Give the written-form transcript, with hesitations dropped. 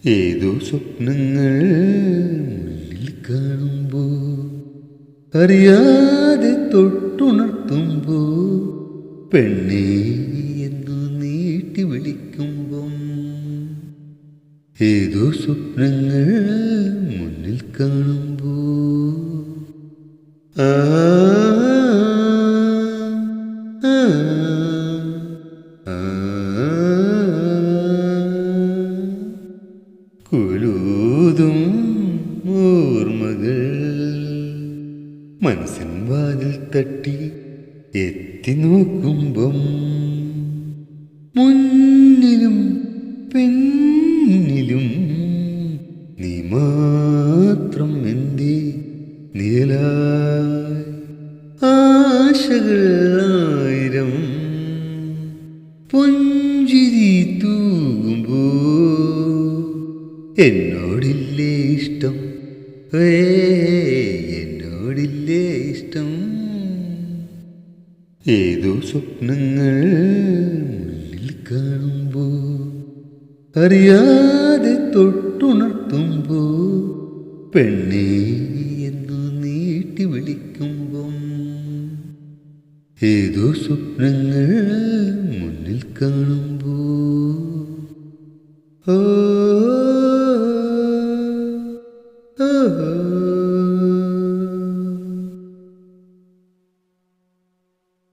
ഏതോ സ്വപ്നങ്ങൾ മുന്നിൽ കാണുമ്പോ അറിയാതെ തൊട്ടുണർത്തുമ്പോ പെണ്ണേ എന്നു നീട്ടി വിളിക്കുമ്പം ഏതോ സ്വപ്നങ്ങൾ മുന്നിൽ കാണുമ്പോ ആ കുലൂതും ഓർമ്മകൾ മനസ്സിൻ വാതിൽ തട്ടി എത്തി നോക്കുമ്പം മുന്നിലും പിന്നിലും നീ മാത്രം എന്തേ നിഴലായി ആശകൾ ആയിരം പുഞ്ചിരി തൂകുമ്പോ എന്നോടില്ലേ ഇഷ്ടം എന്നോടില്ലേ ഇഷ്ടം ഏതോ സ്വപ്നങ്ങൾ മുന്നിൽ കാണുമ്പോ അറിയാതെ തൊട്ടുണർത്തുമ്പോ പെണ്ണേ എന്നു നീട്ടി വിളിക്കുമ്പം ഏതോ സ്വപ്നങ്ങൾ മുന്നിൽ കാണുമ്പോ